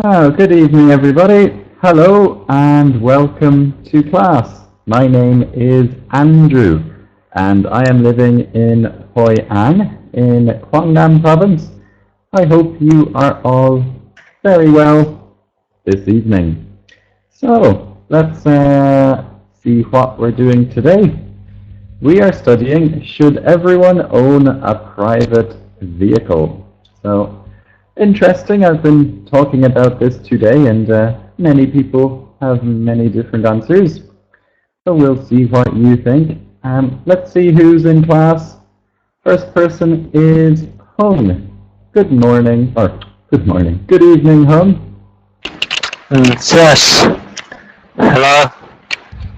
Oh, good evening, everybody. Hello and welcome to class. My name is Andrew, and I am living in Hoi An in Quang Province. I hope you are all very well this evening. So, let's see what we're doing today. We are studying should everyone own a private vehicle. So, interesting. I've been talking about this today, and many people have many different answers. So we'll see what you think. Let's see who's in class. First person is Hung. Good morning, or good morning. Good evening, Hung. Yes. Hello.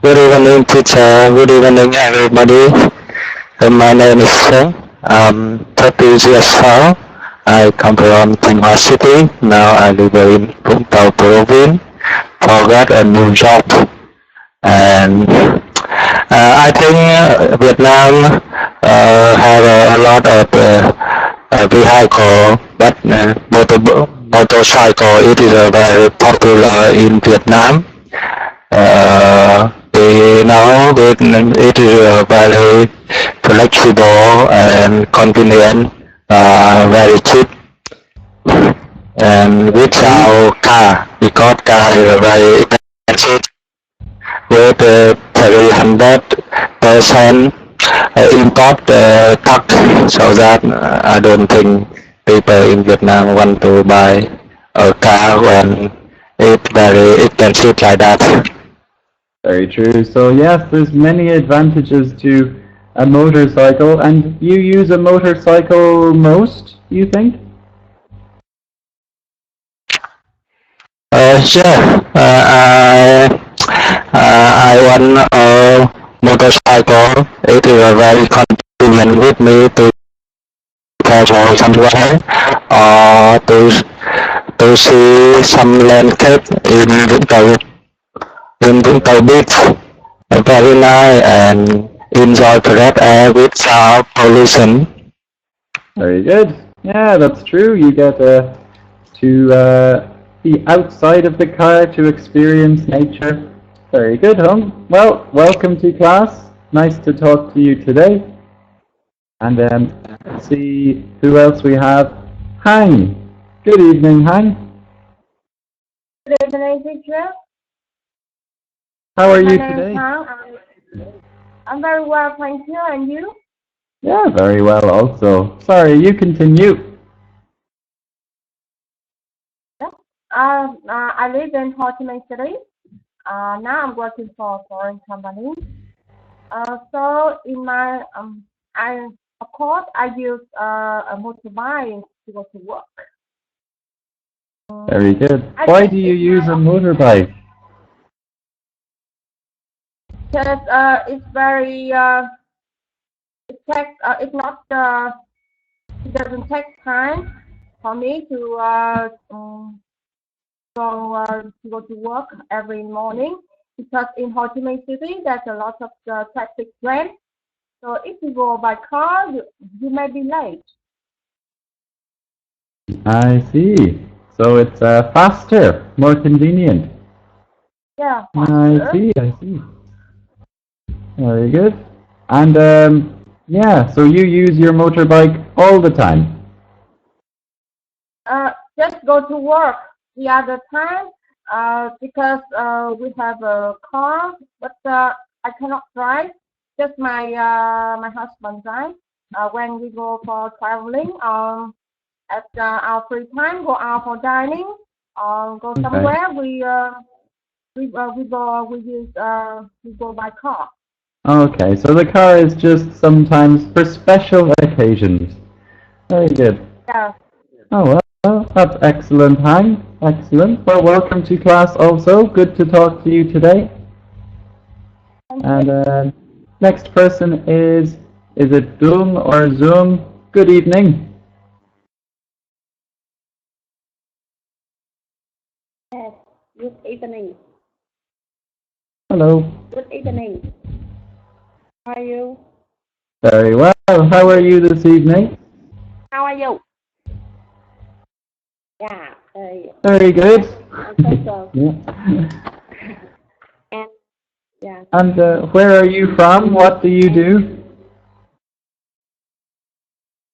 Good evening, teacher. Good evening, everybody. My name is Sung. I'm 30 years old. I come from Thanh City. Now I live in Vũng Tàu Province. Forgot a new job. And I think Vietnam have a lot of vehicle, but motorcycle it is very popular in Vietnam. It is very flexible and convenient, very cheap, and without car because car is very expensive with 300% import tax, so that I don't think people in Vietnam want to buy a car when it's very expensive like that. Very true. So yes, there's many advantages to a motorcycle, and you use a motorcycle most, you think? Yeah, I want a motorcycle. It is very convenient with me to travel somewhere or to see some landscape in Vũng Tàu Beach. Very nice and enjoy fresh air without pollution. Very good. Yeah, that's true. You get to be outside of the car to experience nature. Very good, Hung. Well, welcome to class. Nice to talk to you today. And let's see who else we have. Hang. Good evening, Hang. Good evening, teacher. How are My you name is today? Hang. I'm very well, thank you. And you? Yeah, very well also. Sorry, you continue. Yeah. I live in Ho Chi Minh City. Now I'm working for a foreign company. So in my I of course I use a motorbike to go to work. Very good. I Why think do you it's use my a motorbike? because it's very it takes it's not it doesn't take time for me to go to work every morning because in Ho Chi Minh City there's a lot of traffic jam. So if you go by car, you may be late. I see. So it's faster, more convenient. Yeah, I faster. see, I see. Very good. And yeah, so you use your motorbike all the time. Just go to work the other time because we have a car, but I cannot drive. Just my husband drive. When we go for traveling, at our free time, go out for dining, go Okay. somewhere. We go by car. Okay, so the car is just sometimes for special occasions. Very good. Yeah. Oh well, that's excellent, Hang. Excellent. Well, welcome to class also. Good to talk to you today. Thank you. And next person is it Zoom or Zoom? Good evening. Yes, good evening. Hello. Good evening. How are you? Very well. How are you this evening? How are you? Yeah, Very good. I think so. Yeah. And yeah, And where are you from? What do you do?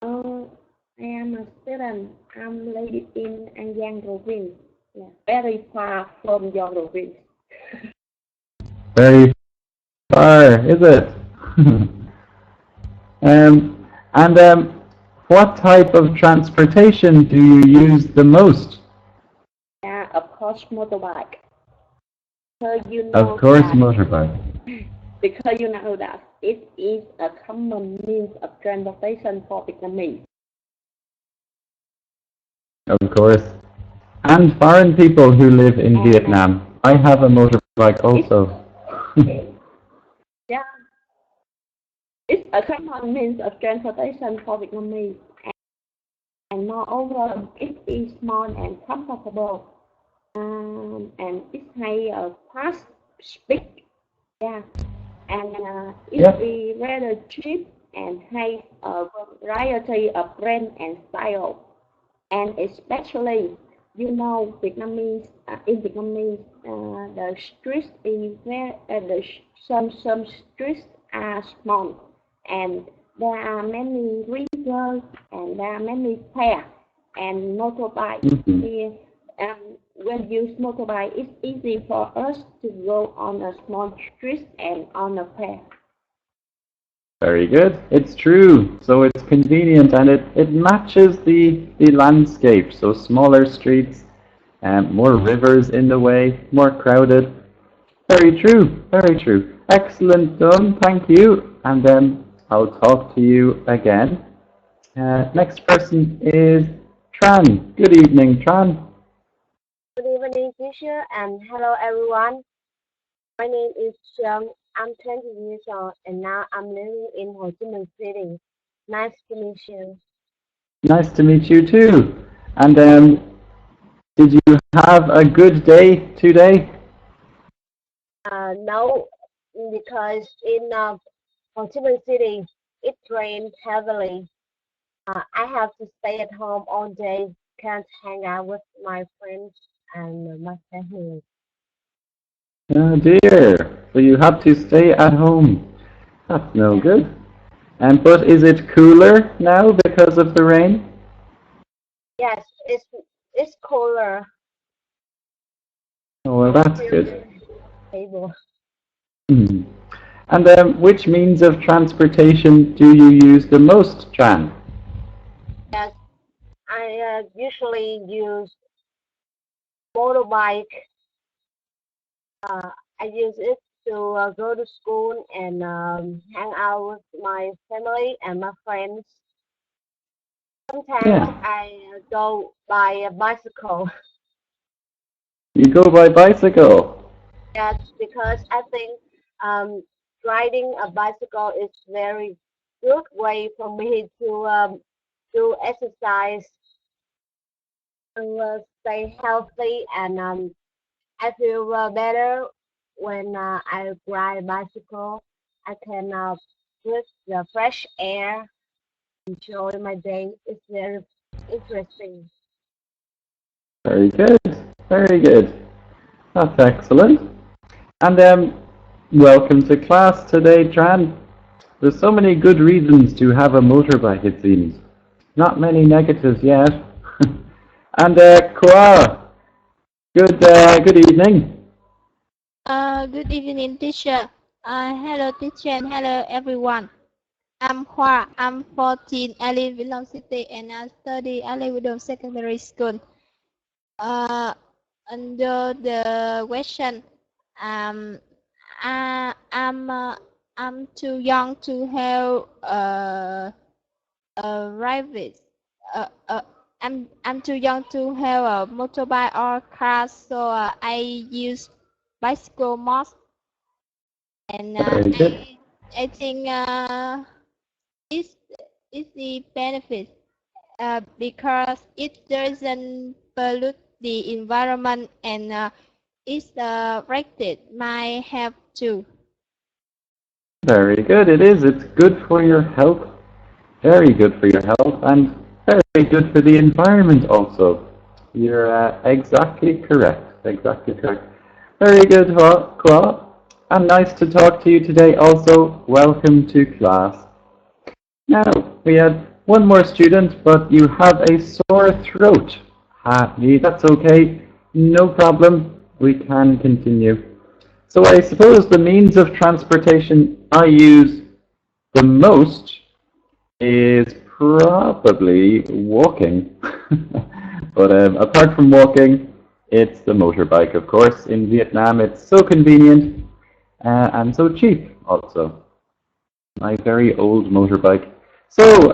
I am a student. I'm living in An Giang province. Yeah, very far from your province. Very far, is it? What type of transportation do you use the most? Yeah, of course, motorbike. So you know Of course, that motorbike. because you know that it is a common means of transportation for Vietnamese. Of course. And foreign people who live in And Vietnam. I have a motorbike also. yeah, it's a common means of transportation for Vietnamese, and moreover, it is small and comfortable, and it has a fast speed. Yeah, and Yeah. it is rather cheap and has a variety of brand and style. And especially, you know, Vietnamese in Vietnamese, the streets is some streets are small, and there are many rivers and there are many paths and motorbike. Mhm. Here, when use motorbike, it's easy for us to go on a small street and on a path. Very good. It's true. So it's convenient and it matches the landscape. So smaller streets, more rivers in the way, more crowded. Very true. Very true. Excellent done. Thank you. And then I'll talk to you again. Next person is Tran. Good evening, Tran. Good evening, teacher, and hello, everyone. My name is Chung. I'm 20 years old, and now I'm living in Ho Chi Minh City. Nice to meet you. Nice to meet you too. And did you have a good day today? No, because in Ho Chi Minh City, it rained heavily. I have to stay at home all day. Can't hang out with my friends and my family. Oh dear. So you have to stay at home. That's no good. And but is it cooler now because of the rain? Yes, it's cooler. Oh well, that's good. Stable. Hmm. And which means of transportation do you use the most, Tran? Yes, I usually use motorbike. I use it to go to school and hang out with my family and my friends. Sometimes Yeah. I go by a bicycle. You go by bicycle. Yes, because I think riding a bicycle is very good way for me to do exercise to stay healthy and I feel better when I ride bicycle. I can breathe the fresh air, enjoy my day. It's very interesting. Very good. Very good. That's excellent. And welcome to class today, Tran. There's so many good reasons to have a motorbike, it seems. Not many negatives yet. And Kwa, good evening. Good evening, teacher. Hello, teacher, and hello, everyone. I'm Hua. I'm 14. I live in Long City, and I study at Leeuwarden Secondary School. Under the question, um, I'm too young to have a private. Uh, uh, I'm too young to have a motorbike or car, so I use bicycle most. And Very good. I think it's it's the benefit because it doesn't pollute the environment and it's rated my health too. Very good. It is. It's good for your health. Very good for your health and very good for the environment also. You're exactly correct. Exactly correct. Very good, Kwa. And nice to talk to you today also. Welcome to class. Now, we had one more student, but you have a sore throat. That's okay. No problem. We can continue. So I suppose the means of transportation I use the most is probably walking. But apart from walking, it's the motorbike, of course. In Vietnam, it's so convenient and so cheap also. My very old motorbike. So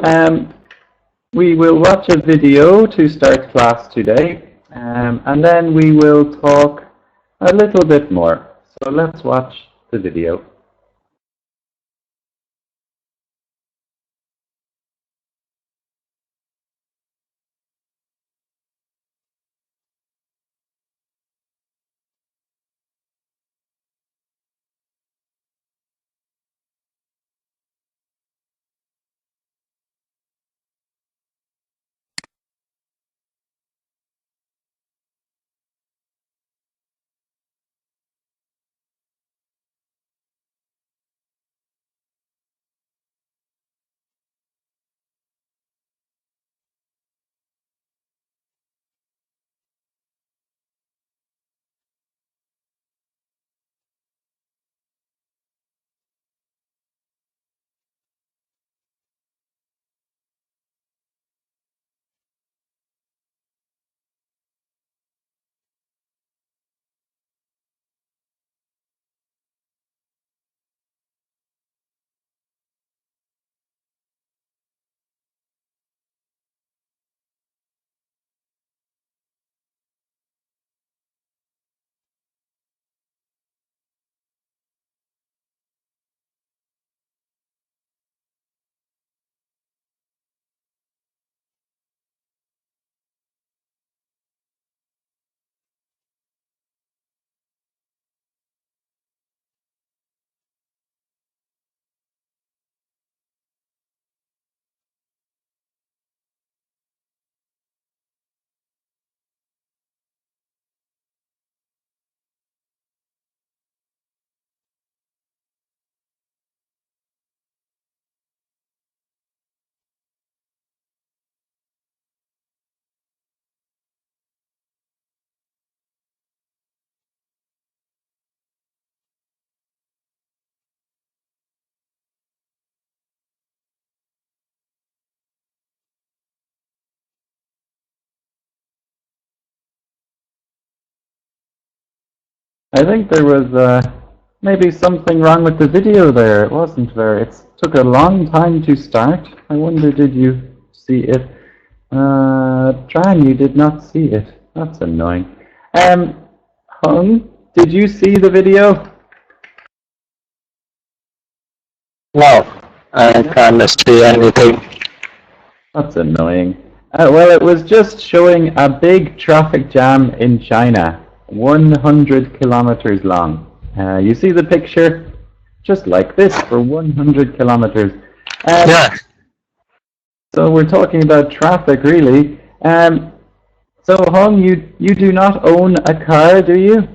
we will watch a video to start class today, and then we will talk a little bit more. So let's watch the video. I think there was maybe something wrong with the video there. It wasn't very. It took a long time to start. I wonder, did you see it? Tran, you did not see it. That's annoying. Hung, did you see the video? No, I can't see anything. That's annoying. Well, it was just showing a big traffic jam in China, 100 kilometers long. You see the picture? Just like this for 100 kilometers. Yeah. So we're talking about traffic, really. So, Hong, you do not own a car, do you?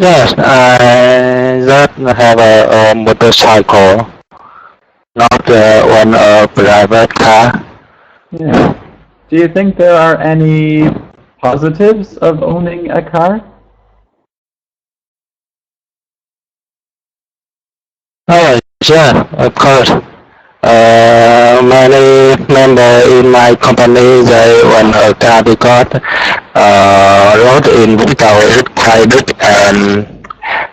Yes, I just have a motorcycle, not one private car. Yeah. Do you think there are any positives of owning a car? Oh, yeah, of course. Many members in my company, they own a car because road in Vũng is quite big, and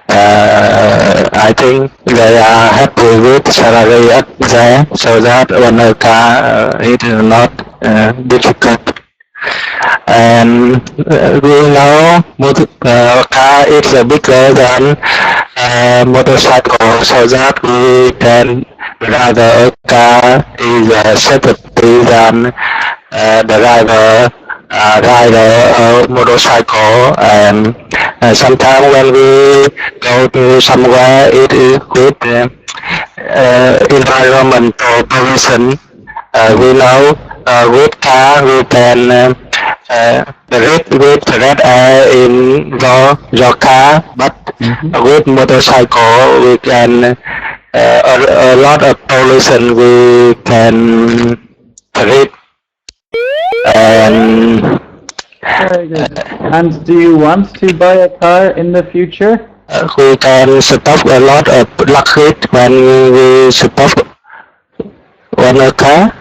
I think they are happy with salary up there, so that own a car it is not difficult. And we know car is bigger than motorcycle, so that we can drive a car is safety than driver ride a motorcycle. And sometimes when we go to somewhere, it is good environmental pollution. We know with car we can breathe with red air in your car, but with motorcycle we can a lot of pollution we can breathe. And Very good. And do you want to buy a car in the future? we can stop a lot of luggage when we stop on a car,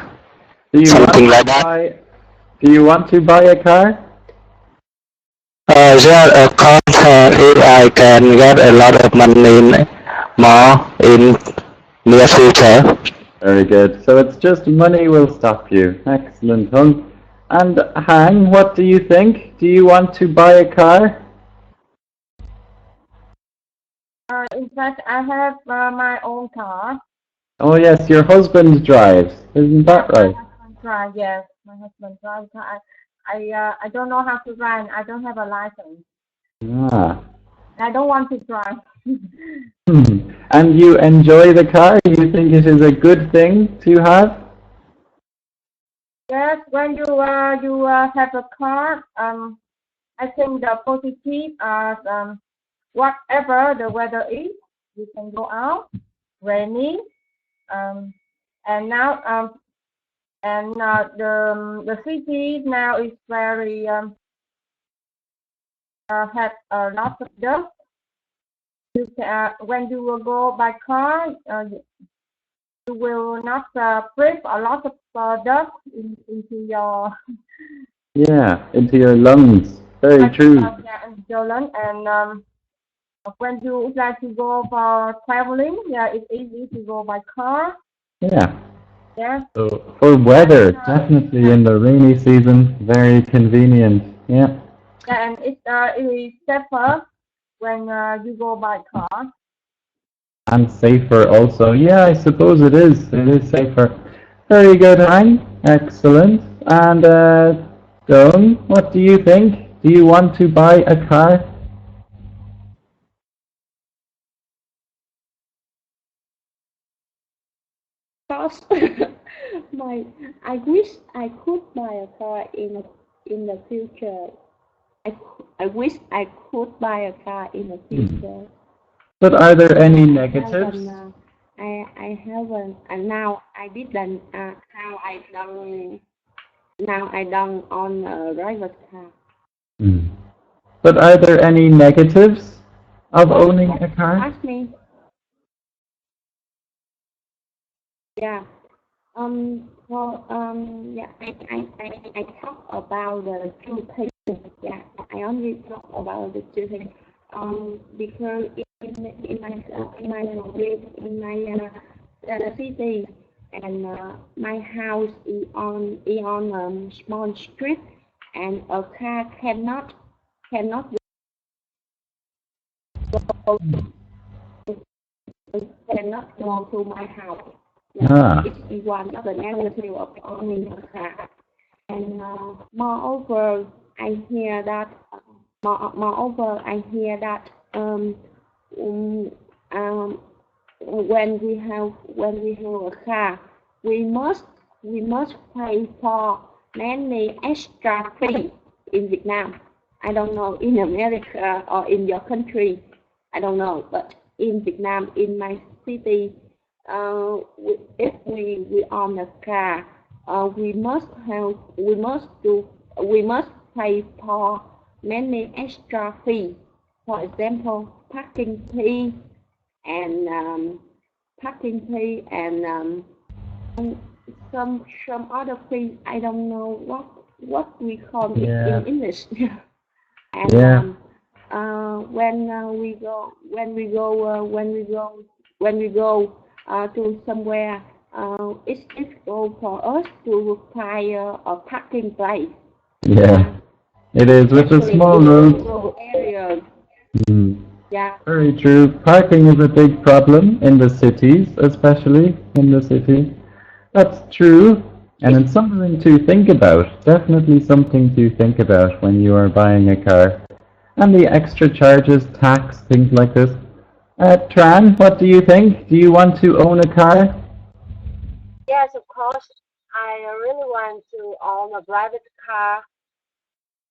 Do you something want like to that. buy, do you want to buy a car? There of course, if I can get a lot of money more in near future. Very good. So it's just money will stop you. Excellent, Hung. And Hang, what do you think? Do you want to buy a car? In fact, I have my own car. Oh yes, your husband drives. Isn't that right? My husband drives, yes. My husband drives. I don't know how to drive. I don't have a license. Ah. I don't want to drive. And you enjoy the car? You think it is a good thing to have? Yes, when you have a car, I think the positive are whatever the weather is, you can go out, raining, and now the city now is very have a lot of dust. You can, when you will go by car, you will not breathe a lot of dust into your into your lungs. Very true. into your lung. And when you like to go for traveling, it's easy to go by car. Yeah. Yeah. So for weather, definitely in the rainy season, very convenient. Yeah. And it is safer when you go by car. And safer also. Yeah, I suppose it is. It is safer. Very good, Hang. Excellent. And Dawn, what do you think? Do you want to buy a car? Course, I wish I could buy a car in the future. I wish I could buy a car in the future. But are there any negatives? I haven't, and now I didn't. Now I don't own a driver's car. But are there any negatives of owning a car? Ask me. Yeah. Yeah. I talk about the two things. Yeah. I only talk about the two things. Because in my city, and my house is on small street, and a car cannot go to my house. Yeah, it's one of the negatives of owning a car. And moreover, I hear that when we have a car, we must pay for many extra fees in Vietnam. I don't know in America or in your country. I don't know, but in Vietnam, in my city, if we own a car, we must pay for many extra fees. For example, parking fee and some other fees. I don't know what we call it in English. And when we go to somewhere, it's difficult for us to find a parking place. Yeah, it is with a small road. Area. Yeah. Very true. Parking is a big problem in the cities, especially in the city. That's true, and it's something to think about. Definitely something to think about when you are buying a car. And the extra charges, tax, things like this. Tran, what do you think? Do you want to own a car? Yes, of course. I really want to own a private car.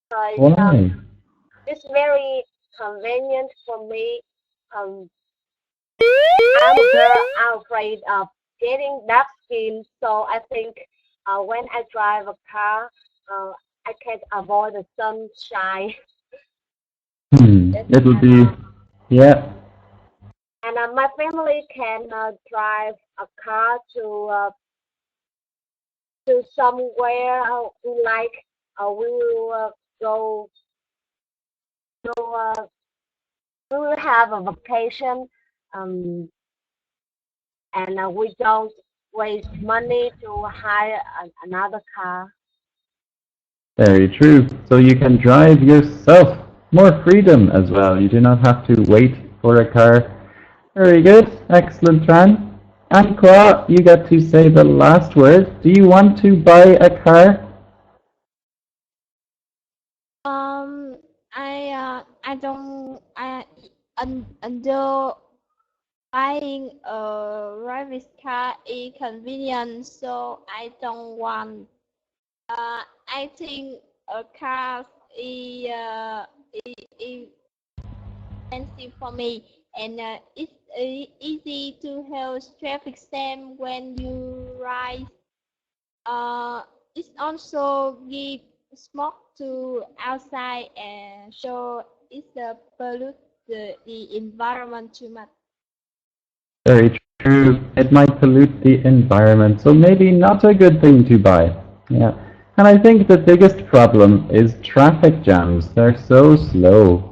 Because, Why? it's very convenient for me. I'm a girl. I'm afraid of getting dark skin, so I think when I drive a car, I can avoid the sunshine. It'll be, yeah. And my family can drive a car to somewhere we like. We will go. We will have a vacation. Um, and we don't waste money to hire another car. Very true. So you can drive yourself. More freedom as well. You do not have to wait for a car. Very good. Excellent, Tran. And Kwa, you get to say the last word. Do you want to buy a car? I don't. Under buying a private car is convenient, so I don't want. I think a car is expensive for me, and it's easy to have traffic jam when you ride. It also gives smoke to outside, and so it pollute the environment too much. Very true. It might pollute the environment, so maybe not a good thing to buy. Yeah. And I think the biggest problem is traffic jams. They're so slow.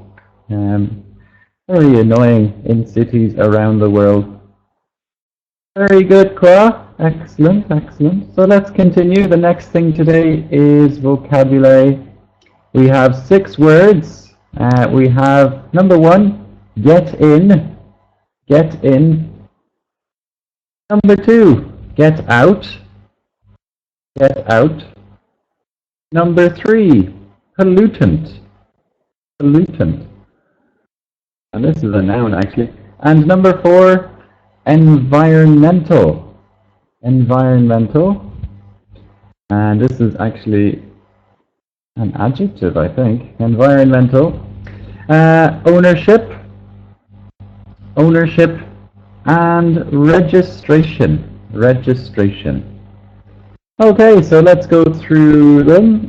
Very annoying in cities around the world. Very good, Kwa. Excellent, excellent. So let's continue. The next thing today is vocabulary. We have 6 words. We have number 1, get in. Get in. Number 2, get out. Get out. Number 3, pollutant. Pollutant. And this is a noun actually. And number 4, environmental. Environmental. And this is actually an adjective, I think. Environmental. Ownership. Ownership. And registration. Registration. Okay, so let's go through them.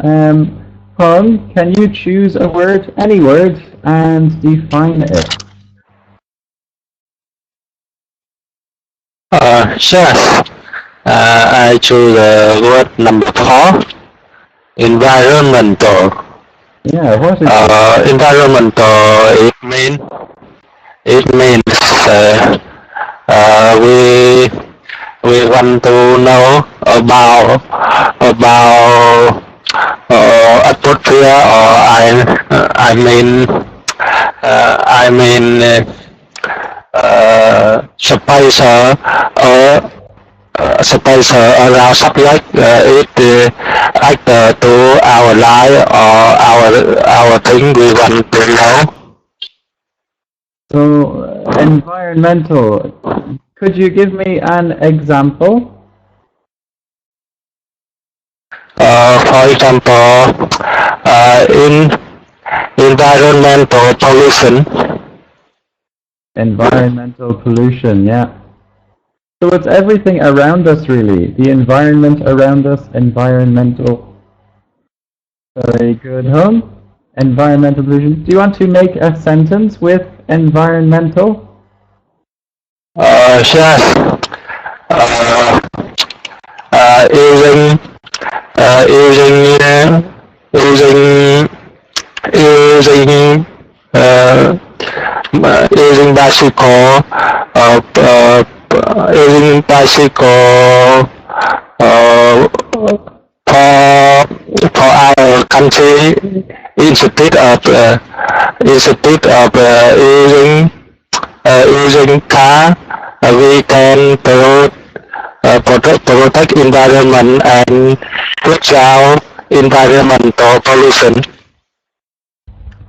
Pong, can you choose a word, any word, and define it? Yes. I choose the word number 4. Environmental. Yeah, what is it? Environmental. It means we want to know about atmosphere, or space around subject. It act to our life or our thing we want to know. So, environmental. Could you give me an example? For example, in environmental pollution. Environmental pollution, yeah. So it's everything around us, really. The environment around us, environmental. Very good, home. Environmental pollution. Do you want to make a sentence with environmental? Yes. Using bicycle, for our country instead of using car, we can protect environment and put down environmental pollution.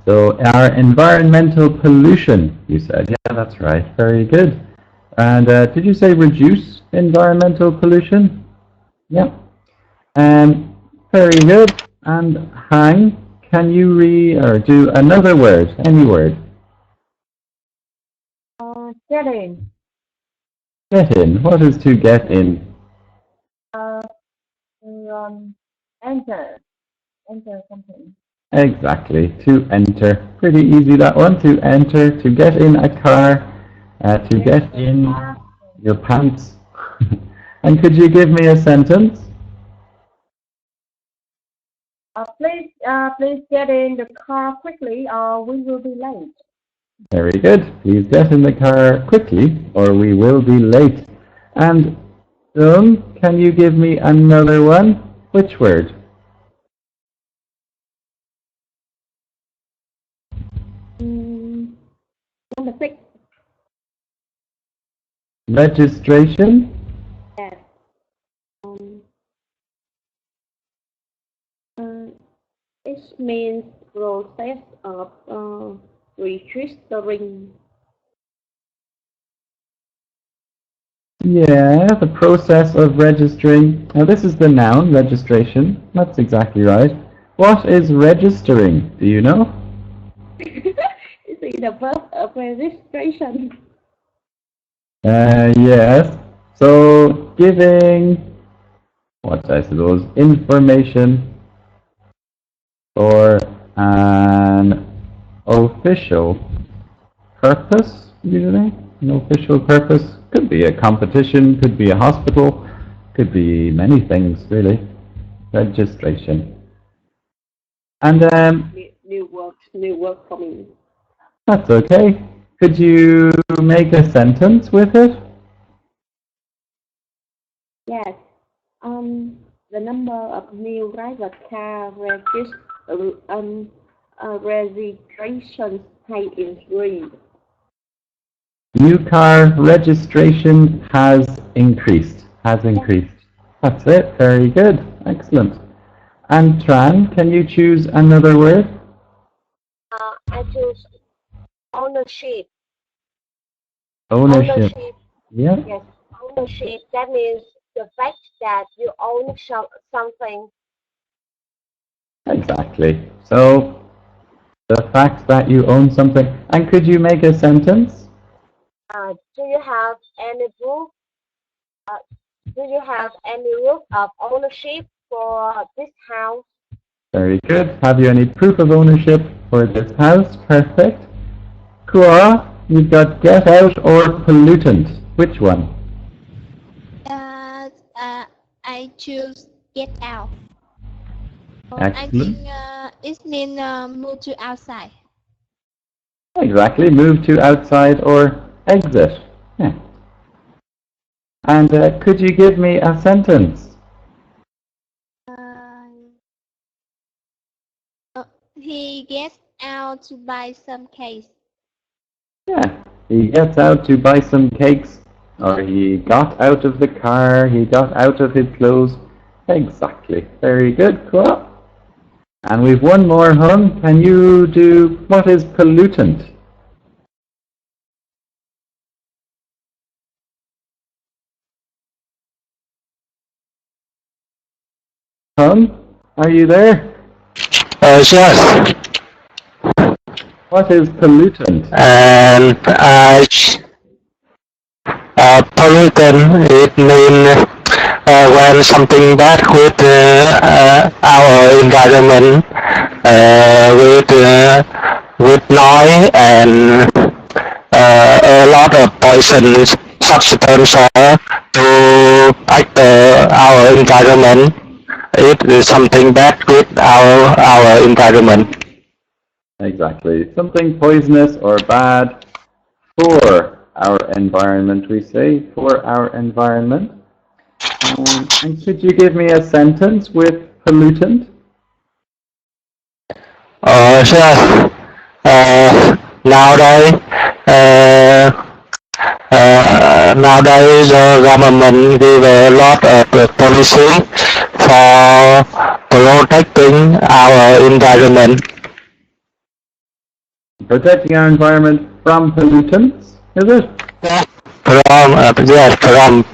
So our environmental pollution, you said. Yeah, that's right. Very good. And did you say reduce environmental pollution? Yeah. Very good. And Hang, can you do another word? Any word? Get in. Get in. What is to get in? Enter. Enter something. Exactly. To enter. Pretty easy, that one. To enter. To get in a car. To get in your pants. And could you give me a sentence? Please get in the car quickly, or we will be late. Very good. Please get in the car quickly, or we will be late. And can you give me another one? Which word? Number 6. Registration? Yes. It means process of registering. Yeah, the process of registering. Now this is the noun, registration. That's exactly right. What is registering? Do you know? Is it the verb of registration? Yes. So giving, what I suppose, information for an official purpose, usually. An official purpose. Could be a competition, could be a hospital, could be many things, really. Registration. And New word for me. that's okay. Could you make a sentence with it? Yes. The number of new driver car registrations has increased. New car registration has increased. Has increased. That's it. Very good. Excellent. And Tran, can you choose another word? I choose ownership. Ownership. Yeah. Yes, ownership. That means the fact that you own something. Exactly. So, the fact that you own something. And could you make a sentence? Do you have any proof? Do you have any proof of ownership for this house? Very good. Have you any proof of ownership for this house? Perfect. Kua, you've got get out or pollutant. Which one? I choose get out. Excellent. I think it means move to outside. Exactly. Move to outside or exit. Yeah. And could you give me a sentence? He gets out to buy some cakes. Yeah. He gets out to buy some cakes. Or he got out of the car. He got out of his clothes. Exactly. Very good. Cool. And we've one more, Hun. Can you do what is pollutant? Hun, are you there? Yes. What is pollutant? And pollutant, it means when something bad with our environment, with noise and a lot of poisonous substances to affect our environment. It is something bad with our environment. Exactly. Something poisonous or bad for our environment, we say, for our environment. And could you give me a sentence with pollutant? Yes. Nowadays the government give a lot of policy for protecting our environment. Protecting our environment from pollutants, is it? From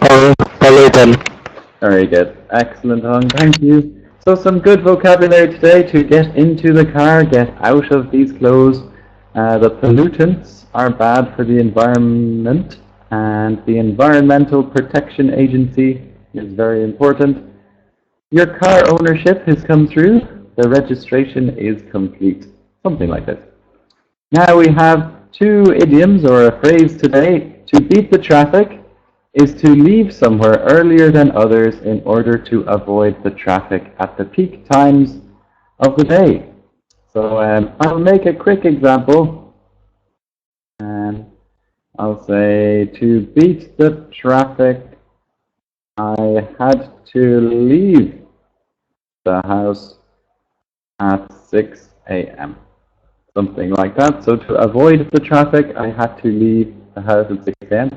pollutant. Very good. Excellent, Hung. Thank you. So some good vocabulary today to get into the car, get out of these clothes. The pollutants are bad for the environment, and the Environmental Protection Agency is very important. Your car ownership has come through. The registration is complete. Something like this. Now we have two idioms or a phrase today. To beat the traffic is to leave somewhere earlier than others in order to avoid the traffic at the peak times of the day. So I'll make a quick example. I'll say, to beat the traffic, I had to leave the house at 6 a.m. Something like that. So to avoid the traffic, I had to leave the house at 6 a.m.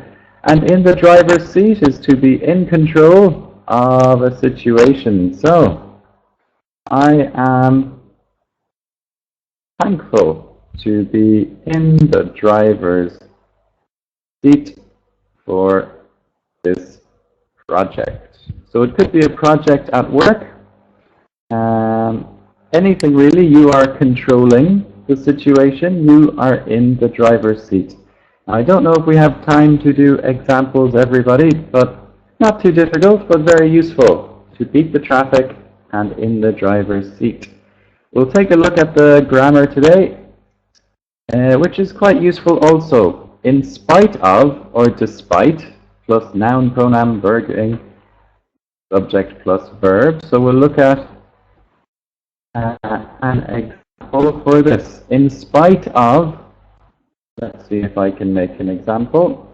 And in the driver's seat is to be in control of a situation. So I am thankful to be in the driver's seat for this project. So it could be a project at work. Anything really, you are controlling the situation, you are in the driver's seat. Now, I don't know if we have time to do examples, everybody, but not too difficult, but very useful to beat the traffic and in the driver's seat. We'll take a look at the grammar today, which is quite useful also. In spite of or despite plus noun, pronoun, verb, subject plus verb. So we'll look at an example for this. In spite of, let's see if I can make an example.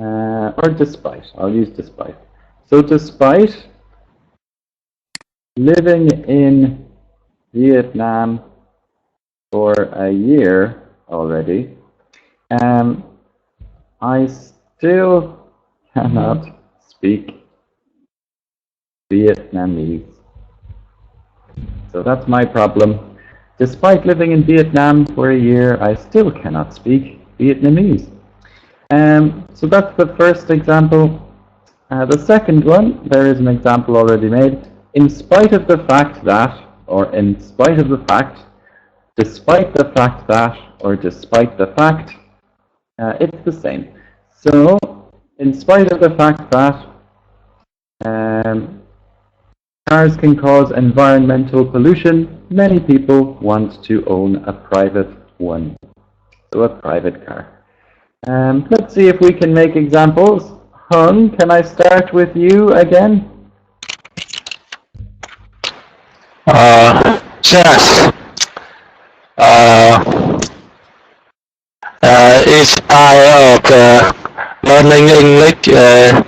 Or despite, I'll use despite. So despite living in Vietnam for a year already, I still cannot speak Vietnamese. So that's my problem. Despite living in Vietnam for a year, I still cannot speak Vietnamese. So that's the first example. The second one, there is an example already made. In spite of the fact that, or in spite of the fact, despite the fact that, or despite the fact, it's the same. So, in spite of the fact that cars can cause environmental pollution, many people want to own a private one. So a private car. Let's see if we can make examples. Hung, can I start with you again? Yes. In spite of learning English a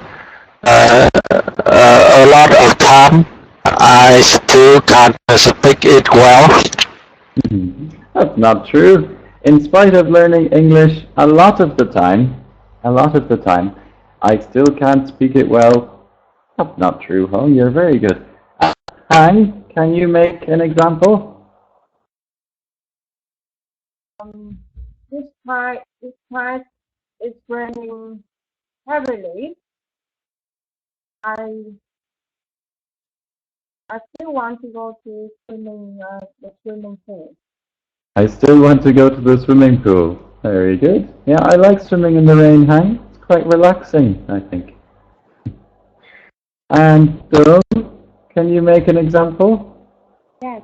lot of time, I still can't speak it well. That's not true. In spite of learning English a lot of the time, I still can't speak it well. That's not true, Hung. You're very good. Hang, can you make an example? This part is raining heavily. I still want to go to the swimming pool. I still want to go to the swimming pool. Very good. Yeah, I like swimming in the rain, Hang. It's quite relaxing, I think. And Durham, can you make an example? Yes.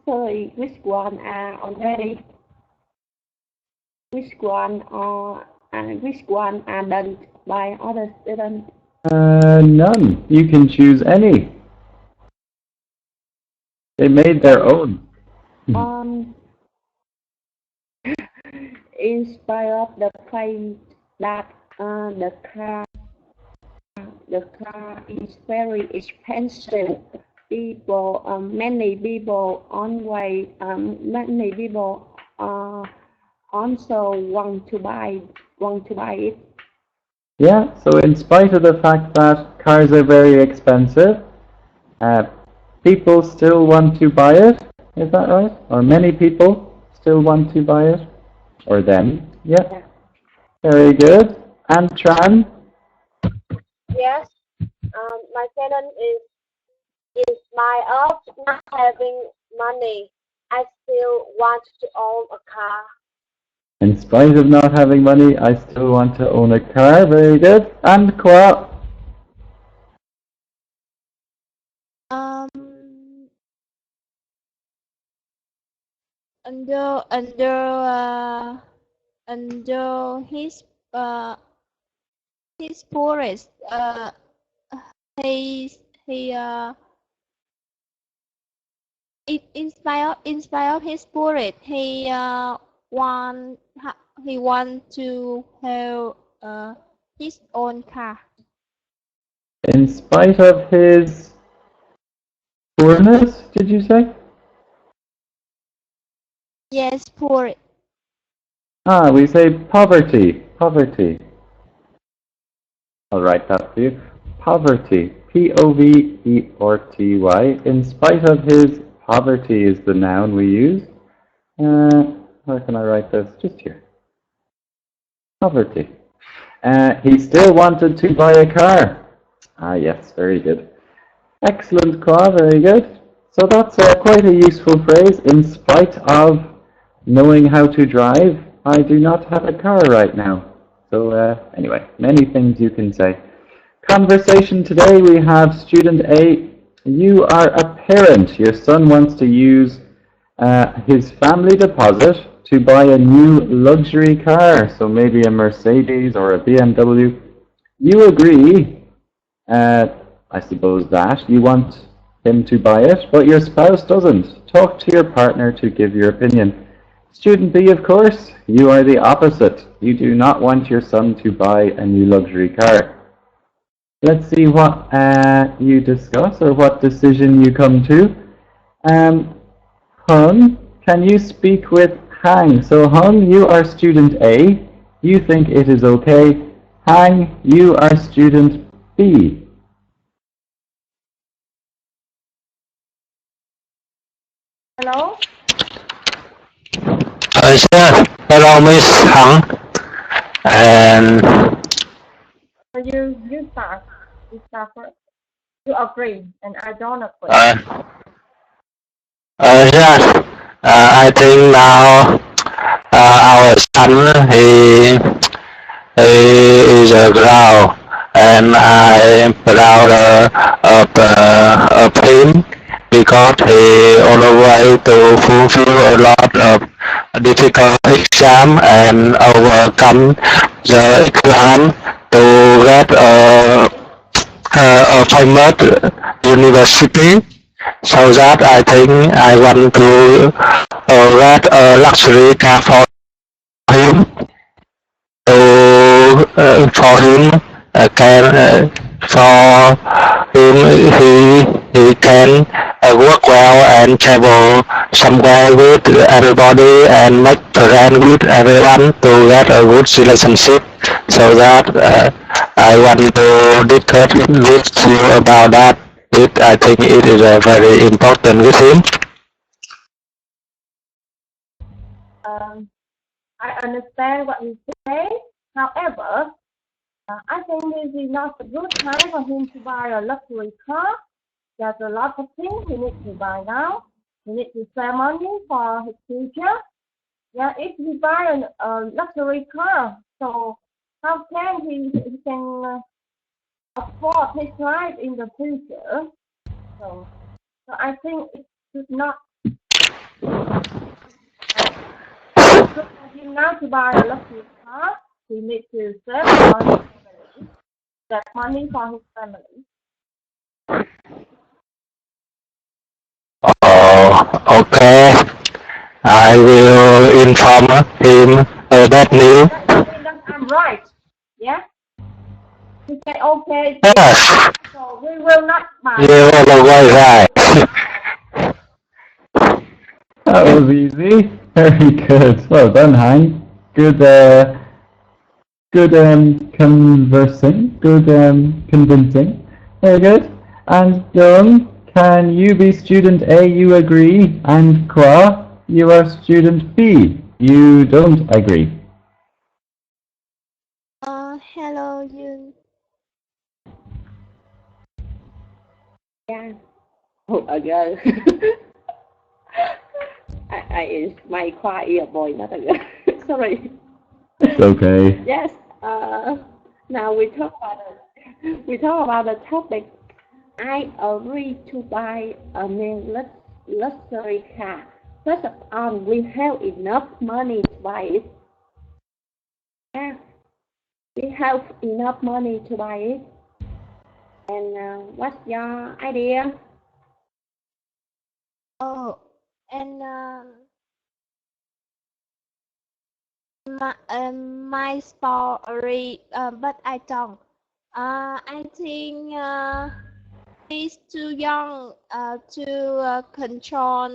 Sorry, which one are already? Which one are done by other students? None. You can choose any. They made their own. In spite of the fact that the car is very expensive, many people also want to buy it. Yeah, so in spite of the fact that cars are very expensive, people still want to buy it, is that right? Or many people still want to buy it? or them. Yeah. Very good. And Tran? Yes. My sentence is, in spite of not having money, I still want to own a car. In spite of not having money, I still want to own a car. Very good. And Kwa? Um, under his poorest, he in spite of his poorest, want he want to have his own car. In spite of his poorness, did you say? Yes, poor. We say poverty. Poverty. I'll write that for you. Poverty. P-O-V-E-R-T-Y. In spite of his poverty is the noun we use. Where can I write this? Just here. Poverty. He still wanted to buy a car. Yes, very good. Excellent, Kwa, very good. So that's quite a useful phrase. In spite of knowing how to drive, I do not have a car right now. So anyway, many things you can say. Conversation today, we have student A. You are a parent. Your son wants to use his family deposit to buy a new luxury car. So maybe a Mercedes or a BMW. You agree, I suppose, that you want him to buy it, but your spouse doesn't. Talk to your partner to give your opinion. Student B, of course, you are the opposite. You do not want your son to buy a new luxury car. Let's see what you discuss or what decision you come to. Hung, can you speak with Hang? So Hung, you are student A. You think it is okay. Hang, you are student B. Hello? Sir. Hello, Miss Hằng. And You start. You start first. You agree, and I don't agree. Yes. I think now our son he is grown, and I am proud of him because he on the way to fulfill a lot of difficult exam and overcome the exam to get a famous university. So that I think I want to get a luxury car for him. For him he can work well and travel somewhere with everybody and make friends with everyone to get a good relationship. So that I want to discuss with you about that. I think it is very important with him. I understand what you say. However, I think this is not a good time for him to buy a luxury car. There's a lot of things he needs to buy now. He needs to save money for his future. Yeah, if he buy a luxury car, so how can he can afford his life in the future? So I think it should not. For him now to buy a luxury car, he needs to save money. That money for his family. Oh, okay. I will inform him that news. I'm right. Yeah? You say okay. Yes. So we will not buy. You are the right. That was easy. Very good. Well done, Hang. Good conversing. Good convincing. Very good. And Dung, can you be student A? You agree. And Kwa, you are student B. You don't agree. Hello, Yun. Yeah. Oh, a girl. It's my choir boy, not a girl. Sorry. It's okay. Yes. Now we talk about the topic. I agree to buy a new luxury car. First of all, we have enough money to buy it. Yeah. We have enough money to buy it. And what's your idea? Oh, and my story, but I don't. I think he's too young to control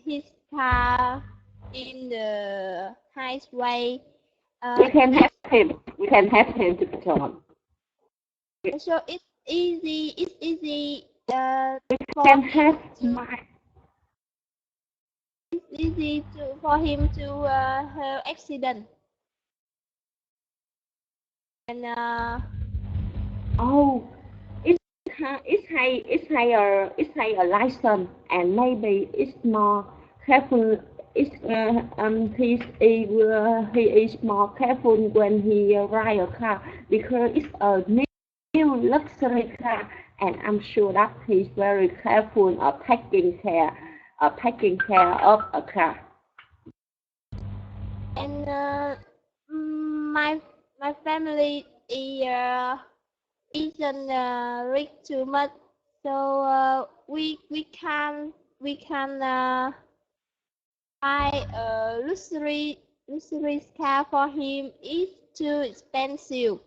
his car in the highway. We can have him. We can have him to control. So it's easy. It's easy. We For can him have to, my. it's easy for him to have accident. And Oh, it's higher license, and maybe it's more careful. He is more careful when he ride a car because it's a new luxury car, and I'm sure that he's very careful of taking care of a car. and my family isn't rich too much, so we can buy a luxury car for him. It's too expensive.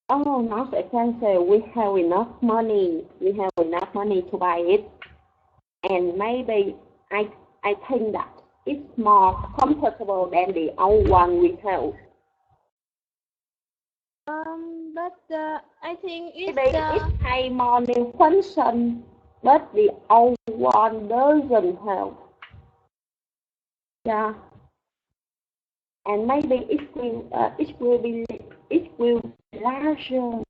Oh, not expensive. We have enough money. We have enough money to buy it, and maybe I think that it's more comfortable than the old one we have. But I think Maybe it has more new function, but the old one doesn't have. Yeah, and maybe it will be larger,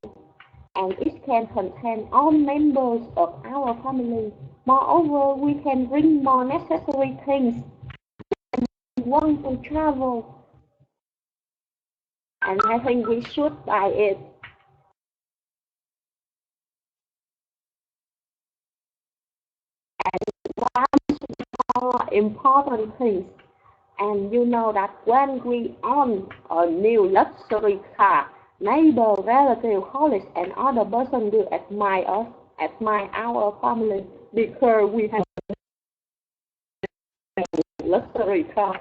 and it can contain all members of our family. Moreover, we can bring more necessary things when we want to travel, and I think we should buy it. More important things, and you know that when we own a new luxury car, neighbor, relative, colleagues, and other person will admire us, admire our family because we have a luxury car.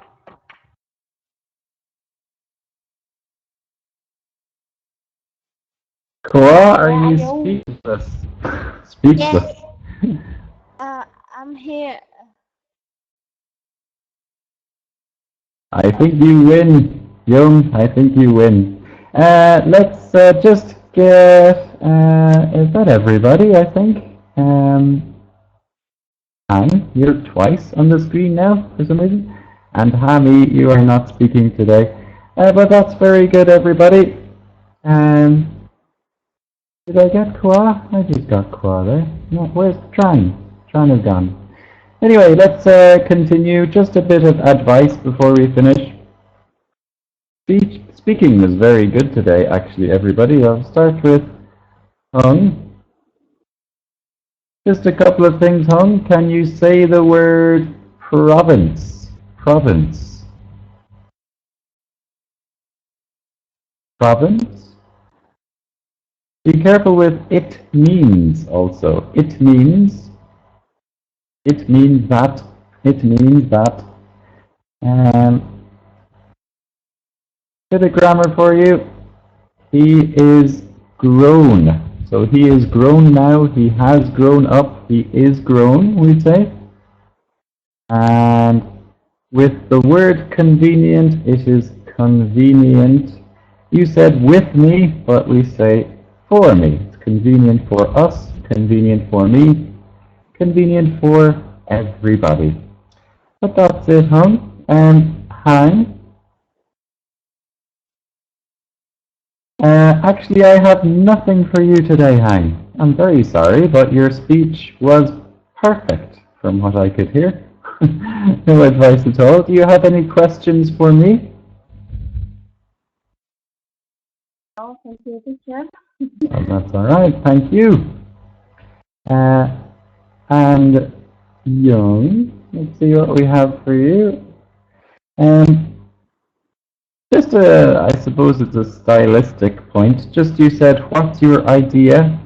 Koa, are Where you are you? speechless? Speechless. I'm here. I think you win, Young. I think you win. Let's just get. Is that everybody? I think. Anne, you're twice on the screen now for some reason, and Hami, you are not speaking today. But that's very good, everybody. Did I get Kwa? I just got Kwa there. No, where's Tran? Tran is gone. Anyway, let's continue. Just a bit of advice before we finish. Speaking was very good today, actually, everybody. I'll start with Hung. Just a couple of things, Hung. Can you say the word province? Province. Province? Be careful with it means also. It means that. It means that. Bit of grammar for you. He is grown. So he is grown now. He has grown up. He is grown, we'd say. And with the word convenient, it is convenient. You said with me, but we say for me. It's convenient for us, convenient for me. convenient for everybody. But that's it, hon. And Han. Actually, I have nothing for you today, Han. I'm very sorry, but your speech was perfect from what I could hear. No advice at all. Do you have any questions for me? Oh, thank you, teacher. Oh, that's all right. Thank you. And Young, let's see what we have for you. Just I suppose it's a stylistic point. Just you said, what's your idea?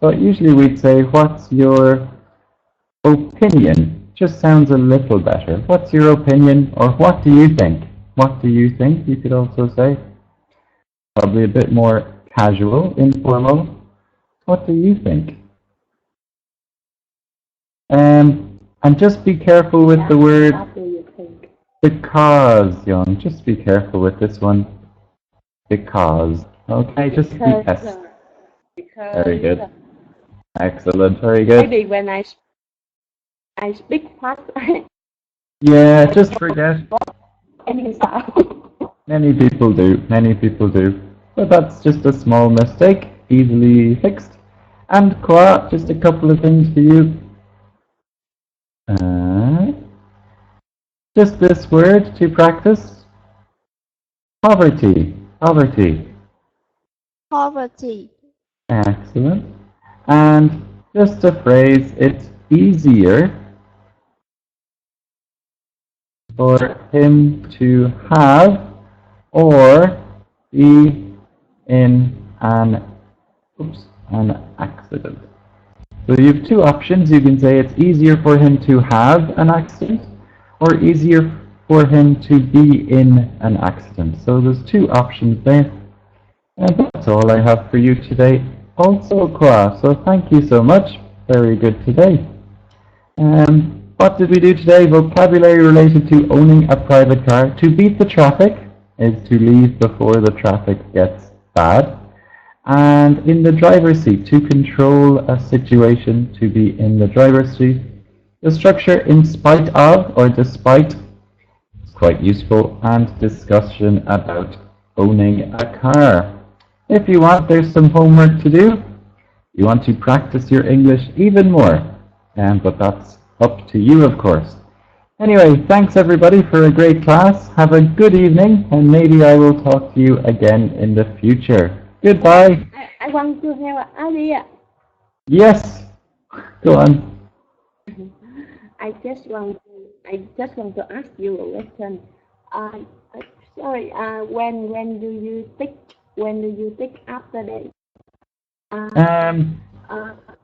But usually we'd say, what's your opinion? Just sounds a little better. What's your opinion? Or what do you think? What do you think? You could also say. Probably a bit more casual, informal. What do you think? And just be careful with the word What do you think? because, Young. Just be careful with this one. Because. Okay, just be yes. Because Very good. Excellent, very good. maybe when I speak fast, Yeah, just forget. any sound. Many people do. Many people do. But that's just a small mistake, easily fixed. And Kwa, just a couple of things for you. Just this word to practice. Poverty. Poverty. Poverty. Excellent. And just a phrase, it's easier for him to have or be in an accident. So you have two options. You can say it's easier for him to have an accident or easier for him to be in an accident. So there's two options there. And that's all I have for you today. Also, Kwa, so thank you so much. Very good today. What did we do today? Vocabulary related to owning a private car. To beat the traffic is to leave before the traffic gets bad. And in the driver's seat, to control a situation, to be in the driver's seat. The structure in spite of or despite is quite useful, and discussion about owning a car. If you want, there's some homework to do. You want to practice your English even more, but that's up to you, of course. Anyway, thanks everybody for a great class. Have a good evening, and maybe I will talk to you again in the future. Goodbye. I want to have an idea. Yes. Go on. I just want to ask you a question. Sorry. When do you think after that?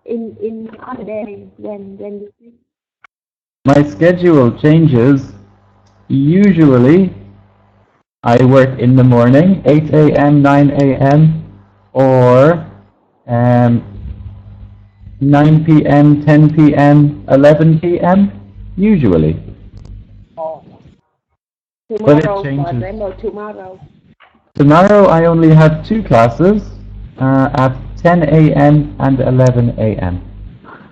In other day when you think? My schedule changes. Usually, I work in the morning, 8 a.m., 9 a.m., or 9 p.m., 10 p.m., 11 p.m., usually. Oh. But it Tomorrow, changes. for example, tomorrow. Tomorrow I only have two classes at 10 a.m. and 11 a.m.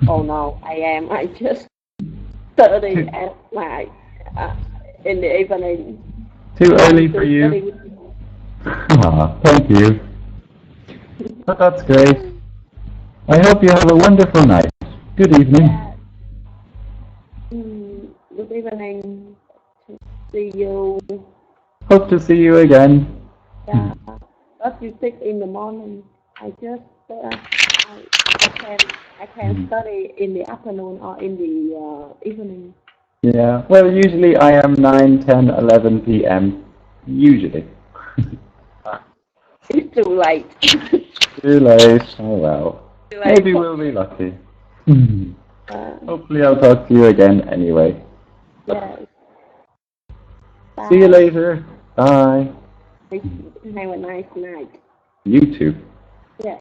Oh no, I just study at night in the evening. Too early for you. Thank you. But that's great. I hope you have a wonderful night. Good evening. Good evening. See you. Hope to see you again. Yeah. What you think in the morning? I just I can study in the afternoon or in the evening. Yeah. Well, usually I am 9, 10, 11 p.m. Usually. It's too late. Too late. Oh well. Maybe we'll be lucky. Hopefully I'll talk to you again anyway. Yes. See you later. Bye. Have a nice night. You too. Yeah.